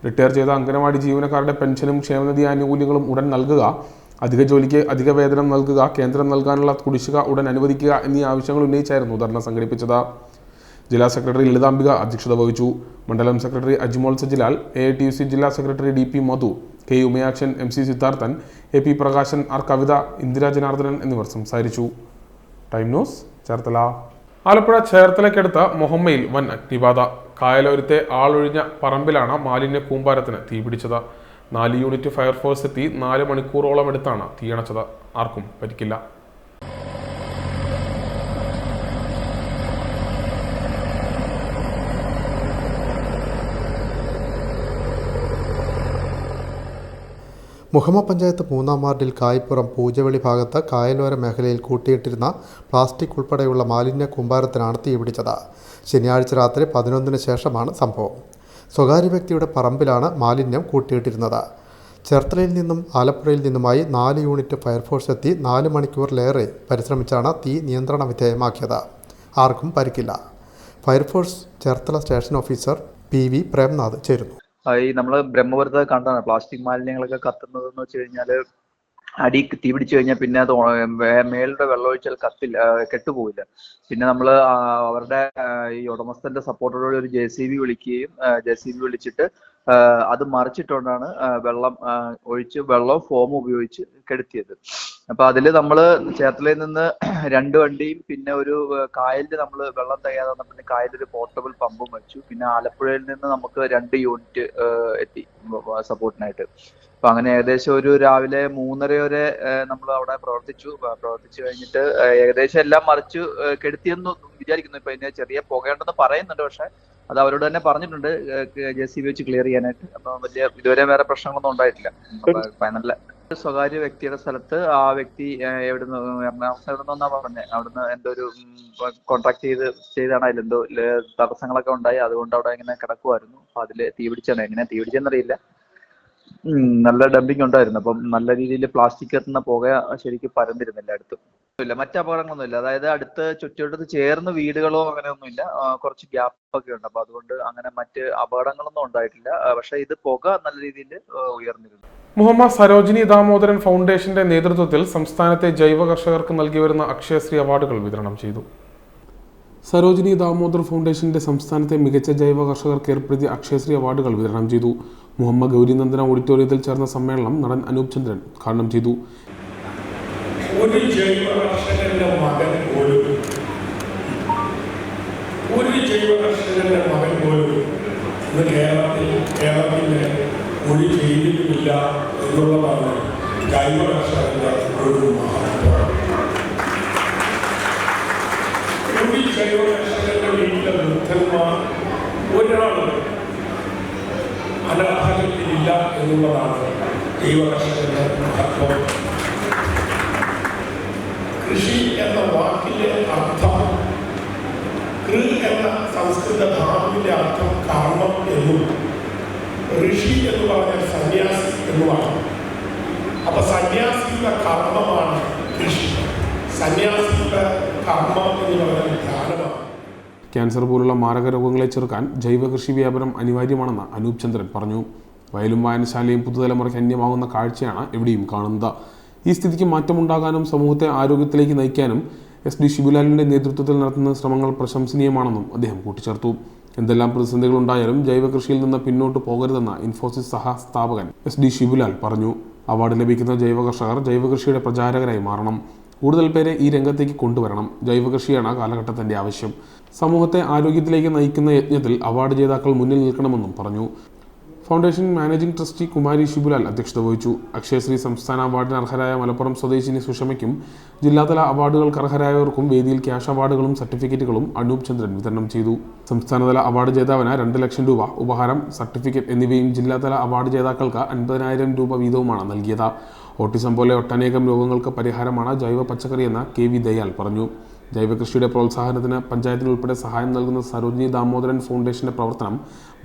റിട്ടയർ ചെയ്ത അംഗൻവാടി ജീവനക്കാരുടെ പെൻഷനും ക്ഷേമനിധി ആനുകൂല്യങ്ങളും ഉടൻ നൽകുക, അധിക ജോലിക്ക് അധിക വേതനം നൽകുക, കേന്ദ്രം നൽകാനുള്ള കുടിശ്ശിക ഉടൻ അനുവദിക്കുക എന്നീ ആവശ്യങ്ങൾ ഉന്നയിച്ചായിരുന്നു ധർണ സംഘടിപ്പിച്ചത്. ജില്ലാ സെക്രട്ടറി ലളിതാംബിക അധ്യക്ഷത വഹിച്ചു. മണ്ഡലം സെക്രട്ടറി അജ്മോൾ സജിലാൽ, AITUC ജില്ലാ secretary DP Madhu, K Umayakshan, MC Siddharthan, AP Prakashan, R Kavitha, Indira Janardhanan എന്നിവർ സംസാരിച്ചു. Time news, Cherthala. ആലപ്പുഴ ചേർത്തലയ്ക്കടുത്ത് മൊഹമ്മയിൽ വൻ അഗ്നിബാധ. കായലോരത്തെ ആളൊഴിഞ്ഞ പറമ്പിലാണ് മാലിന്യ കൂമ്പാരത്തിന് തീപിടിച്ചത്. 4 യൂണിറ്റ് ഫയർഫോഴ്സ് എത്തി 4 മണിക്കൂറോളം എടുത്താണ് തീയണച്ചത്. ആർക്കും പരിക്കില്ല. മുഹമ്മ പഞ്ചായത്ത് 3-ാം വാർഡിൽ കായ്പുറം പൂജവെളി ഭാഗത്ത് കായലോര മേഖലയിൽ കൂട്ടിയിട്ടിരുന്ന പ്ലാസ്റ്റിക് ഉൾപ്പെടെയുള്ള മാലിന്യ കൂമ്പാരത്തിനാണ് തീപിടിച്ചത്. ശനിയാഴ്ച രാത്രി 11-ന് ശേഷമാണ് സംഭവം. സ്വകാര്യ വ്യക്തിയുടെ പറമ്പിലാണ് മാലിന്യം കൂട്ടിയിട്ടിരുന്നത്. ചേർത്തലയിൽ നിന്നും ആലപ്പുഴയിൽ നിന്നുമായി 4 യൂണിറ്റ് ഫയർഫോഴ്സ് എത്തി 4 മണിക്കൂറിലേറെ പരിശ്രമിച്ചാണ് തീ നിയന്ത്രണ വിധേയമാക്കിയത്. ആർക്കും പരിക്കില്ല. Fire force Cherthala station officer PV Premnath ചേരുന്നു. ഈ നമ്മൾ ബ്രഹ്മപുരത്ത് കണ്ടാണ് പ്ലാസ്റ്റിക് മാലിന്യങ്ങളൊക്കെ കത്തുന്നതെന്ന് വെച്ച് കഴിഞ്ഞാൽ അടി തീ പിടിച്ചു കഴിഞ്ഞാൽ പിന്നെ അത് മേളുടെ വെള്ളമൊഴിച്ചാൽ കെട്ടുപോകില്ല. പിന്നെ നമ്മൾ അവരുടെ ഈ ഉടമസ്ഥന്റെ സപ്പോർട്ടോടുകൂടി ഒരു JCB വിളിക്കുകയും JCB വിളിച്ചിട്ട് അത് മറിച്ചിട്ടുകൊണ്ടാണ് വെള്ളം ഒഴിച്ച് വെള്ളവും ഫോമും ഉപയോഗിച്ച് കെടുത്തിയത്. അപ്പൊ അതില് നമ്മള് ചേർത്തലയിൽ നിന്ന് 2 വണ്ടിയും പിന്നെ ഒരു കായലിൽ നമ്മൾ വെള്ളം തികയാതെ വന്നപ്പോൾ കായലിൽ ഒരു പോർട്ടബിൾ പമ്പും വെച്ചു. പിന്നെ ആലപ്പുഴയിൽ നിന്ന് നമുക്ക് 2 യൂണിറ്റ് എത്തി സപ്പോർട്ടിനായിട്ട്. അപ്പൊ അങ്ങനെ ഏകദേശം ഒരു രാവിലെ 3:30 വരെ നമ്മൾ അവിടെ പ്രവർത്തിച്ചു കഴിഞ്ഞിട്ട് ഏകദേശം എല്ലാം മറിച്ച് കെടുത്തിയെന്ന് വിചാരിക്കുന്നു. ഇപ്പൊ ഇതിന് ചെറിയ പുകയുണ്ടെന്ന് പറയുന്നുണ്ട്, പക്ഷെ അത് അവരോട് തന്നെ പറഞ്ഞിട്ടുണ്ട് JCB വെച്ച് ക്ലിയർ ചെയ്യാനായിട്ട്. അപ്പൊ വലിയ ഇതുവരെ വേറെ പ്രശ്നങ്ങളൊന്നും ഉണ്ടായിട്ടില്ല. നല്ല സ്വകാര്യ വ്യക്തിയുടെ സ്ഥലത്ത് ആ വ്യക്തി എറണാകുളത്തുനിന്നാ പറഞ്ഞത്, അവിടുന്ന് എന്തോ ഒരു കോൺട്രാക്ട് ചെയ്താണ്, അതിലെന്തോ തടസ്സങ്ങളൊക്കെ ഉണ്ടായി. അതുകൊണ്ട് അവിടെ ഇങ്ങനെ കിടക്കുമായിരുന്നു. അപ്പൊ അതില് തീ പിടിച്ചാണ്. എങ്ങനെ തീ പിടിച്ചെന്നറിയില്ല. നല്ല ഡംപിങ് ഉണ്ടായിരുന്നു. അപ്പം നല്ല രീതിയിൽ പ്ലാസ്റ്റിക് എത്തുന്ന പുക ശരിക്കും പരന്നിരുന്നില്ല അടുത്തും. ഇല്ല, മറ്റ് അപകടങ്ങളൊന്നും ഇല്ല. അതായത് അടുത്ത് ചുറ്റുവട്ടത്ത് ചേർന്ന് വീടുകളോ അങ്ങനെയൊന്നുമില്ല. കുറച്ച് ഗ്യാപ്പൊക്കെ ഉണ്ട്. അപ്പൊ അതുകൊണ്ട് അങ്ങനെ മറ്റ് അപകടങ്ങളൊന്നും ഉണ്ടായിട്ടില്ല. പക്ഷെ ഇത് പുക നല്ല രീതിയിൽ ഉയർന്നിരുന്നു. മുഹമ്മദ് സരോജിനി ദാമോദരൻ ഫൗണ്ടേഷന്റെ നേതൃത്വത്തിൽ സംസ്ഥാനത്തെ ജൈവ കർഷകർക്ക് നൽകി വരുന്ന അക്ഷയശ്രീ അവാർഡുകൾ വിതരണം ചെയ്തു. സരോജിനി ദാമോദർ ഫൗണ്ടേഷന്റെ സംസ്ഥാനത്തെ മികച്ച ജൈവ കർഷകർക്ക് ഏർപ്പെടുത്തിയ അക്ഷയശ്രീ അവാർഡുകൾ വിതരണം ചെയ്തു. മുഹമ്മദ് ഗൗരിനന്ദന ഓഡിറ്റോറിയത്തിൽ ചേർന്ന സമ്മേളനം നടൻ അനൂപ് ചന്ദ്രൻ ഉദ്ഘാടനം ചെയ്തു. ഒരു ജൈവ കർഷകന്റെ മകൻ പോലും ഇന്ന് കേരളത്തിന്റെ ഒരു ജയിലിലുമില്ല എന്നുള്ളതാണ് ജൈവ കർഷകന്റെ ഒരു മഹത്വം. ഒരു ജൈവ കർഷകന്റെ വീട്ടിലെ വൃദ്ധന്മാർ ഒരാൾ അനാഥകളില്ല എന്നുള്ളതാണ് ജൈവ കർഷകന്റെ മഹത്വം. കൃഷി എന്ന വാക്കിന്റെ അർത്ഥം, കൃ എന്ന സംസ്കൃത ധാതുവിന്റെ അർത്ഥം കർമ്മം എന്നും, ഋഷി എന്ന് പറഞ്ഞാൽ സന്യാസി എന്നുമാണ്. അപ്പൊ സന്യാസിയുടെ കർമ്മമാണ് കൃഷി, സന്യാസിയുടെ കർമ്മം എന്ന് പറഞ്ഞാൽ ധ്യാനമാണ്. ക്യാൻസർ പോലുള്ള മാരക രോഗങ്ങളെ ചെറുക്കാൻ ജൈവ കൃഷി വ്യാപനം അനിവാര്യമാണെന്ന് അനൂപ് ചന്ദ്രൻ പറഞ്ഞു. വയലും വായനശാലയും പുതുതലമുറയ്ക്ക് അന്യമാകുന്ന കാഴ്ചയാണ് എവിടെയും കാണുന്നത്. ഈ സ്ഥിതിക്ക് മാറ്റമുണ്ടാകാനും സമൂഹത്തെ ആരോഗ്യത്തിലേക്ക് നയിക്കാനും SD ഷിബുലാലിന്റെ നേതൃത്വത്തിൽ നടത്തുന്ന ശ്രമങ്ങൾ പ്രശംസനീയമാണെന്നും അദ്ദേഹം കൂട്ടിച്ചേർത്തു. എന്തെല്ലാം പ്രതിസന്ധികളുണ്ടായാലും ജൈവ കൃഷിയിൽ നിന്ന് പിന്നോട്ട് പോകരുതെന്ന് ഇൻഫോസിസ് സഹസ്ഥാപകൻ SD ഷിബുലാൽ പറഞ്ഞു. അവാർഡ് ലഭിക്കുന്ന ജൈവ കർഷകർ ജൈവ കൃഷിയുടെ പ്രചാരകരായി മാറണം. കൂടുതൽ പേരെ ഈ രംഗത്തേക്ക് കൊണ്ടുവരണം. ജൈവ കൃഷിയാണ് കാലഘട്ടത്തിന്റെ ആവശ്യം. സമൂഹത്തെ ആരോഗ്യത്തിലേക്ക് നയിക്കുന്ന യജ്ഞത്തിൽ അവാർഡ് ജേതാക്കൾ മുന്നിൽ നിൽക്കണമെന്നും പറഞ്ഞു. Foundation managing trustee Kumari Shibulal അധ്യക്ഷത വഹിച്ചു. അക്ഷയശ്രീ സംസ്ഥാന അവാർഡിന് അർഹരായ മലപ്പുറം സ്വദേശിനി സുഷമയ്ക്കും ജില്ലാതല അവാർഡുകൾക്ക് അർഹരായവർക്കും വേദിയിൽ ക്യാഷ് അവാർഡുകളും സർട്ടിഫിക്കറ്റുകളും അനൂപ് ചന്ദ്രൻ വിതരണം ചെയ്തു. സംസ്ഥാനതല അവാർഡ് ജേതാവിന് 2 ലക്ഷം രൂപ, ഉപഹാരം, സർട്ടിഫിക്കറ്റ് എന്നിവയും ജില്ലാതല അവാർഡ് ജേതാക്കൾക്ക് 50,000 രൂപ വീതവുമാണ് നൽകിയത്. ഓട്ടിസം പോലെ ഒട്ടനേകം രോഗങ്ങൾക്ക് പരിഹാരമാണ് ജൈവ പച്ചക്കറി എന്ന് KV ദയാൽ പറഞ്ഞു. ജൈവകൃഷിയുടെ പ്രോത്സാഹനത്തിന് പഞ്ചായത്തിന് ഉൾപ്പെടെ സഹായം നൽകുന്ന സരോജിനി ദാമോദരൻ ഫൗണ്ടേഷന്റെ പ്രവർത്തനം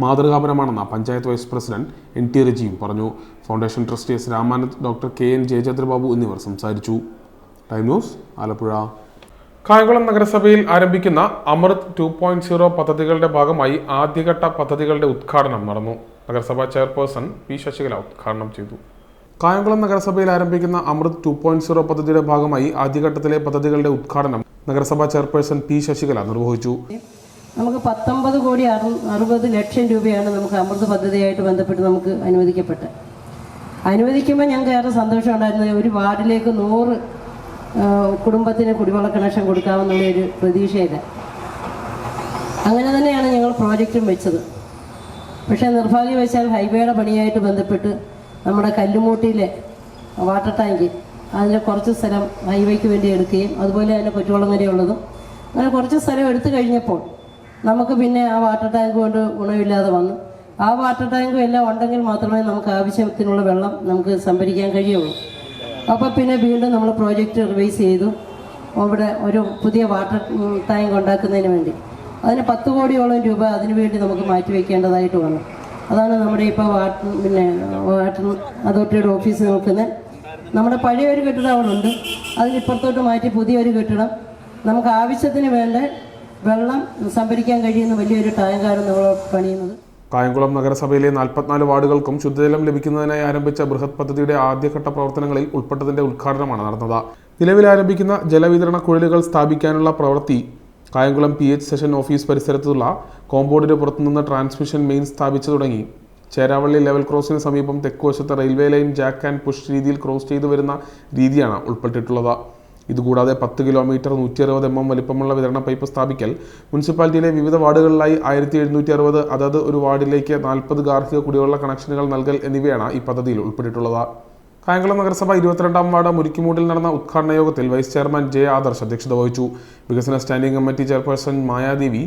മാതൃകാപരമാണെന്ന് പഞ്ചായത്ത് വൈസ് പ്രസിഡന്റ് NT റജിയും പറഞ്ഞു. Foundation trustee S. Ramanand, doctor KN Jayachandrababu എന്നിവർ സംസാരിച്ചു. Time news, Alappuzha. കായംകുളം നഗരസഭയിൽ ആരംഭിക്കുന്ന അമൃത് 2.0 പദ്ധതികളുടെ ഭാഗമായി ആദ്യഘട്ട പദ്ധതികളുടെ ഉദ്ഘാടനം നടന്നു. നഗരസഭാ ചെയർപേഴ്സൺ P. ശശികല ഉദ്ഘാടനം ചെയ്തു. കായംകുളം നഗരസഭയിൽ ആരംഭിക്കുന്ന അമൃത് 2.0 പദ്ധതിയുടെ ഭാഗമായി ആദ്യഘട്ടത്തിലെ പദ്ധതികളുടെ ഉദ്ഘാടനം നഗരസഭാ ചെയർപേഴ്സൺ P. ശശികല നിർവഹിച്ചു. നമുക്ക് 19,60,00,000 രൂപയാണ് നമുക്ക് അമൃത് പദ്ധതിയായിട്ട് ബന്ധപ്പെട്ട് നമുക്ക് അനുവദിക്കുമ്പോൾ ഞങ്ങൾക്ക് ഏറെ സന്തോഷമുണ്ടായിരുന്നു. ഒരു വാർഡിലേക്ക് 100 കുടുംബത്തിന് കുടിവെള്ള കണക്ഷൻ കൊടുക്കാമെന്നുള്ളൊരു പ്രതീക്ഷയില്ല. അങ്ങനെ തന്നെയാണ് ഞങ്ങൾ പ്രോജക്റ്റും വെച്ചത്. പക്ഷേ നിർഭാഗ്യവശാൽ ഹൈവേയുടെ പണിയായിട്ട് ബന്ധപ്പെട്ട് നമ്മുടെ കല്ലുമൂട്ടിയിലെ വാട്ടർ ടാങ്ക് അതിൻ്റെ കുറച്ച് സ്ഥലം ഹൈവേക്ക് വേണ്ടി എടുക്കുകയും അതുപോലെ തന്നെ കൊച്ചുവെള്ളം വരെയുള്ളതും അങ്ങനെ കുറച്ച് സ്ഥലം എടുത്തു കഴിഞ്ഞപ്പോൾ നമുക്ക് പിന്നെ ആ വാട്ടർ ടാങ്ക് കൊണ്ട് ഗുണമില്ലാതെ വന്നു. ആ വാട്ടർ ടാങ്കും എല്ലാം ഉണ്ടെങ്കിൽ മാത്രമേ നമുക്ക് ആവശ്യത്തിനുള്ള വെള്ളം നമുക്ക് സംഭരിക്കാൻ കഴിയുള്ളൂ. അപ്പോൾ പിന്നെ വീണ്ടും നമ്മൾ പ്രോജക്റ്റ് റിവൈസ് ചെയ്തു. അവിടെ ഒരു പുതിയ വാട്ടർ ടാങ്ക് ഉണ്ടാക്കുന്നതിന് വേണ്ടി അതിന് 10 കോടിയോളം രൂപ അതിനുവേണ്ടി നമുക്ക് മാറ്റിവെക്കേണ്ടതായിട്ട് വന്നു. അതാണ് നമ്മുടെ ഇപ്പോൾ വാട്ടർ അതോറിറ്റിയുടെ ഓഫീസ് നോക്കുന്നത്. നമ്മുടെ പഴയൊരു കെട്ടിടം അവിടെ ഉണ്ട്, അതിനിപ്പുറത്തോട്ട് മാറ്റി പുതിയൊരു കെട്ടിടം നമുക്ക് ആവശ്യത്തിന് വേണ്ട വെള്ളം സംഭരിക്കാൻ കഴിയുന്ന വലിയൊരു ടാങ്കാണ് നമ്മൾ പണിയുന്നത്. കായംകുളം നഗരസഭയിലെ 44 വാർഡുകൾക്കും ശുദ്ധജലം ലഭിക്കുന്നതിനായി ആരംഭിച്ച ബൃഹത് പദ്ധതിയുടെ ആദ്യഘട്ട പ്രവർത്തനങ്ങളിൽ ഉൾപ്പെട്ടതിന്റെ ഉദ്ഘാടനമാണ് നടന്നത്. നിലവിൽ ആരംഭിക്കുന്ന ജലവിതരണ കുഴലുകൾ സ്ഥാപിക്കാനുള്ള പ്രവൃത്തി കായംകുളം PH സെഷൻ ഓഫീസ് പരിസരത്തുള്ള കോമ്പൗണ്ടിന് പുറത്തുനിന്ന് ട്രാൻസ്മിഷൻ മെയിൻ സ്ഥാപിച്ചു തുടങ്ങി. ചേരാവള്ളി ലെവൽ ക്രോസിന് സമീപം തെക്കുവശത്ത് railway line jack and push രീതിയിൽ ക്രോസ് ചെയ്തു വരുന്ന രീതിയാണ് ഉൾപ്പെട്ടിട്ടുള്ളത്. ഇതുകൂടാതെ 10 കിലോമീറ്റർ 160 mm വലിപ്പമുള്ള വിതരണ പൈപ്പ് സ്ഥാപിക്കൽ, മുനിസിപ്പാലിറ്റിയിലെ വിവിധ വാർഡുകളിലായി 1760 അതത് ഒരു വാർഡിലേക്ക് 40 ഗാർഹിക കുടിവെള്ള കണക്ഷനുകൾ നൽകൽ എന്നിവയാണ് ഈ പദ്ധതിയിൽ ഉൾപ്പെട്ടിട്ടുള്ളത്. കായംകുളം നഗരസഭ 22-ാം വാർഡ് മുരിക്കുമൂട്ടിൽ നടന്ന ഉദ്ഘാടന യോഗത്തിൽ വൈസ് ചെയർമാൻ J. ആദർശ് അധ്യക്ഷത വഹിച്ചു. വികസന സ്റ്റാൻഡിംഗ് കമ്മിറ്റി ചെയർപേഴ്സൺ മായാദേവി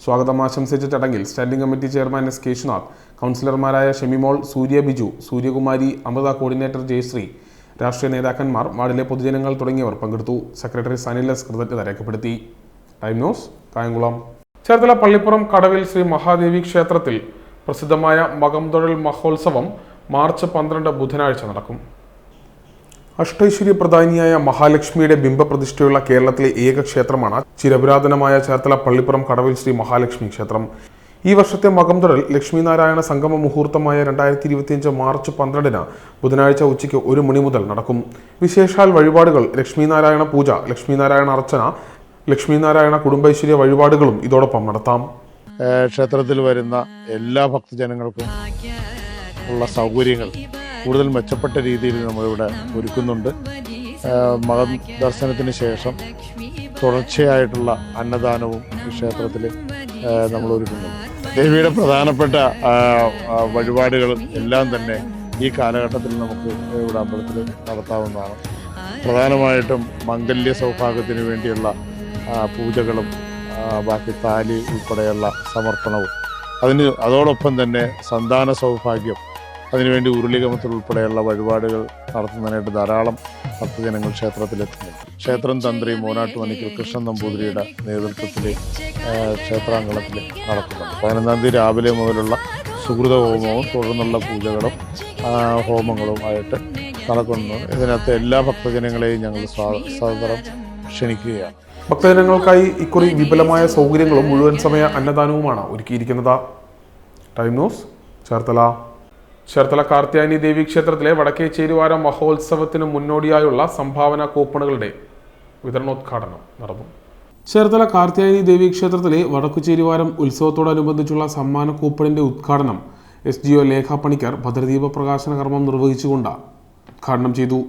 സ്വാഗതം ആശംസിച്ച ചടങ്ങിൽ standing committee chairman S. Keshunath, കൗൺസിലർമാരായ ഷെമിമോൾ, സൂര്യ ബിജു, സൂര്യകുമാരി, അമൃത കോർഡിനേറ്റർ ജയശ്രീ, രാഷ്ട്രീയ നേതാക്കന്മാർ, വാർഡിലെ പൊതുജനങ്ങൾ തുടങ്ങിയവർ പങ്കെടുത്തു. Secretary Sanil S. കൃതജ്ഞത രേഖപ്പെടുത്തി. Time news, Kayamkulam. ചേർത്തല പള്ളിപ്പുറം കടവിൽ ശ്രീ മഹാദേവി ക്ഷേത്രത്തിൽ പ്രസിദ്ധമായ മകംതൊഴൽ മഹോത്സവം മാർച്ച് 12 ബുധനാഴ്ച നടക്കും. അഷ്ടൈശ്വര്യപ്രധാനിയായ മഹാലക്ഷ്മിയുടെ ബിംബപ്രതിഷ്ഠയുള്ള കേരളത്തിലെ ഏക ക്ഷേത്രമാണ് ചിരപുരാതനമായ ചേർത്തല പള്ളിപ്പുറം കടവിൽ ശ്രീ മഹാലക്ഷ്മി ക്ഷേത്രം. ഈ വർഷത്തെ മകംതൊഴൽ ലക്ഷ്മീനാരായണ സംഗമ മുഹൂർത്തമായ 2025 മാർച്ച് 12 ബുധനാഴ്ച ഉച്ചയ്ക്ക് 1 മണി മുതൽ നടക്കും. വിശേഷാൽ വഴിപാടുകൾ, ലക്ഷ്മീനാരായണ പൂജ, ലക്ഷ്മീനാരായണ അർച്ചന, ലക്ഷ്മീനാരായണ കുടുംബൈശ്വര്യ വഴിപാടുകളും ഇതോടൊപ്പം നടത്താം. ക്ഷേത്രത്തിൽ വരുന്ന എല്ലാ ഭക്തജനങ്ങൾക്കും ഉള്ള സൗകര്യങ്ങൾ കൂടുതൽ മെച്ചപ്പെട്ട രീതിയിൽ നമ്മളിവിടെ ഒരുക്കുന്നുണ്ട്. മകം ദർശനത്തിന് ശേഷം തുടർച്ചയായിട്ടുള്ള അന്നദാനവും ഈ ക്ഷേത്രത്തിൽ നമ്മൾ ഒരുക്കുന്നുണ്ട്. ദേവിയുടെ പ്രധാനപ്പെട്ട വഴിപാടുകൾ എല്ലാം തന്നെ ഈ കാലഘട്ടത്തിൽ നമുക്ക് ഇവിടെ അമ്പലത്തിൽ നടത്താവുന്നതാണ്. പ്രധാനമായിട്ടും മംഗല്യ സൗഭാഗ്യത്തിന് വേണ്ടിയുള്ള പൂജകളും ബാക്കി താലി ഉൾപ്പെടെയുള്ള സമർപ്പണവും അതോടൊപ്പം തന്നെ സന്താന സൗഭാഗ്യം, അതിനുവേണ്ടി ഉരുളികമത്തിൽ ഉൾപ്പെടെയുള്ള വഴിപാടുകൾ നടത്തുന്നതിനായിട്ട് ധാരാളം ഭക്തജനങ്ങൾ ക്ഷേത്രത്തിലെത്തുന്നുണ്ട്. ക്ഷേത്രം തന്ത്രി മോനാട്ട് മണിക്കൽ കൃഷ്ണൻ നമ്പൂതിരിയുടെ നേതൃത്വത്തിൽ ക്ഷേത്രാങ്കണത്തിൽ നടക്കുന്നുണ്ട്. 15-ാം തീയതി രാവിലെ മുതലുള്ള സുഹൃത ഹോമവും തുടർന്നുള്ള പൂജകളും ഹോമങ്ങളുമായിട്ട് നടക്കുന്നു. ഇതിനകത്ത് എല്ലാ ഭക്തജനങ്ങളെയും ഞങ്ങൾ സാദരം ക്ഷണിക്കുകയാണ്. ഭക്തജനങ്ങൾക്കായി ഇക്കുറി വിപുലമായ സൗകര്യങ്ങളും മുഴുവൻ സമയ അന്നദാനവുമാണ് ഒരുക്കിയിരിക്കുന്നത്. Time news, Cherthala. ചേർത്തല കാർത്യായനി ദേവി ക്ഷേത്രത്തിലെ വടക്കേ ചേരുവാര മഹോത്സവത്തിന് മുന്നോടിയായുള്ള സംഭാവന കൂപ്പണുകളുടെ വിതരണോദ്ഘാടനം നടന്നു. ചേർത്തല കാർത്യായനി ദേവി ക്ഷേത്രത്തിലെ വടക്കുചേരുവാരം ഉത്സവത്തോടനുബന്ധിച്ചുള്ള സമ്മാന കൂപ്പണിന്റെ ഉദ്ഘാടനം SGO ലേഖ പണിക്കർ ഭദ്രദീപ പ്രകാശന കർമ്മം നിർവഹിച്ചുകൊണ്ട് ഉദ്ഘാടനം ചെയ്തു.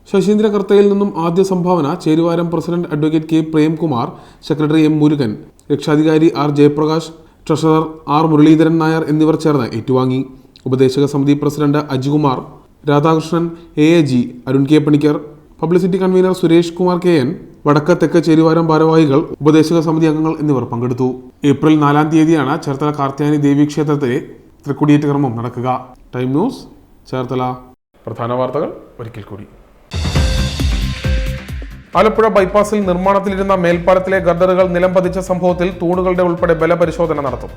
ശശീന്ദ്ര കർത്തയിൽ നിന്നും ആദ്യ സംഭാവന ചേരുവാരം president advocate K. Premkumar, secretary M. Murugan, രക്ഷാധികാരി R. Jayaprakash, treasurer R. Muralidharan Nair എന്നിവർ ചേർന്ന് ഏറ്റുവാങ്ങി. ഉപദേശക സമിതി president Ajikumar, Radhakrishnan, AAG, Arun K. Panicker, publicity convener Suresh Kumar KN, വടക്ക് തെക്ക് ചേരുവാരം ഭാരവാഹികൾ, ഉപദേശക സമിതി അംഗങ്ങൾ എന്നിവർ പങ്കെടുത്തു. ഏപ്രിൽ 4-ാം തീയതിയാണ് ചേർത്തല കാർത്യായനി ദേവി ക്ഷേത്രത്തിലെ തൃക്കൊടിയേറ്റ് കർമ്മം നടക്കുക. Time news, Cherthala. പ്രധാന വാർത്തകൾ ഒരിക്കൽ കൂടി. ആലപ്പുഴ ബൈപ്പാസിൽ നിർമ്മാണത്തിലിരുന്ന മേൽപ്പാലത്തിലെ ഗർഡറുകൾ നിലം പതിച്ച സംഭവത്തിൽ തൂണുകളുടെ ഉൾപ്പെടെ ബലപരിശോധന നടത്തും.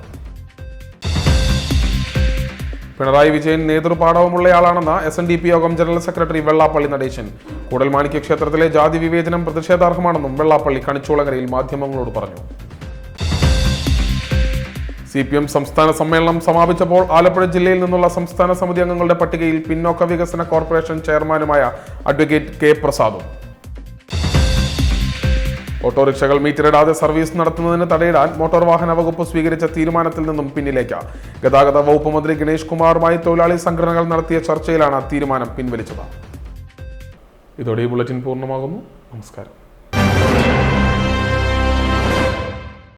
പിണറായി വിജയൻ നേതൃപാടവമുള്ളയാളാണെന്ന് SNDP യോഗം ജനറൽ സെക്രട്ടറി വെള്ളാപ്പള്ളി നടേശൻ. കൂടൽമാണിക്യ ക്ഷേത്രത്തിലെ ജാതി വിവേചനം പ്രതിഷേധാർഹമാണെന്നും വെള്ളാപ്പള്ളി കണിച്ചൂളങ്ങരയിൽ മാധ്യമങ്ങളോട് പറഞ്ഞു. CPM സംസ്ഥാന സമ്മേളനം സമാപിച്ചപ്പോൾ ആലപ്പുഴ ജില്ലയിൽ നിന്നുള്ള സംസ്ഥാന സമിതി അംഗങ്ങളുടെ പട്ടികയിൽ പിന്നോക്ക വികസന കോർപ്പറേഷൻ ചെയർമാനുമായ അഡ്വക്കേറ്റ് K പ്രസാദും. ഓട്ടോറിക്ഷകൾ മീറ്ററിടാതെ സർവീസ് നടത്തുന്നതിന് തടയിടാൻ മോട്ടോർ വാഹന വകുപ്പ് സ്വീകരിച്ച തീരുമാനത്തിൽ നിന്നും പിന്നിലേക്ക്. ഗതാഗത വകുപ്പ് മന്ത്രി ഗണേഷ് കുമാറുമായി തൊഴിലാളി സംഘടനകൾ നടത്തിയ ചർച്ചയിലാണ് തീരുമാനം പിൻവലിച്ചത്. ഇതോടെ ഈ ബുള്ളറ്റിൻ പൂർണ്ണമാകുന്നു. നമസ്കാരം.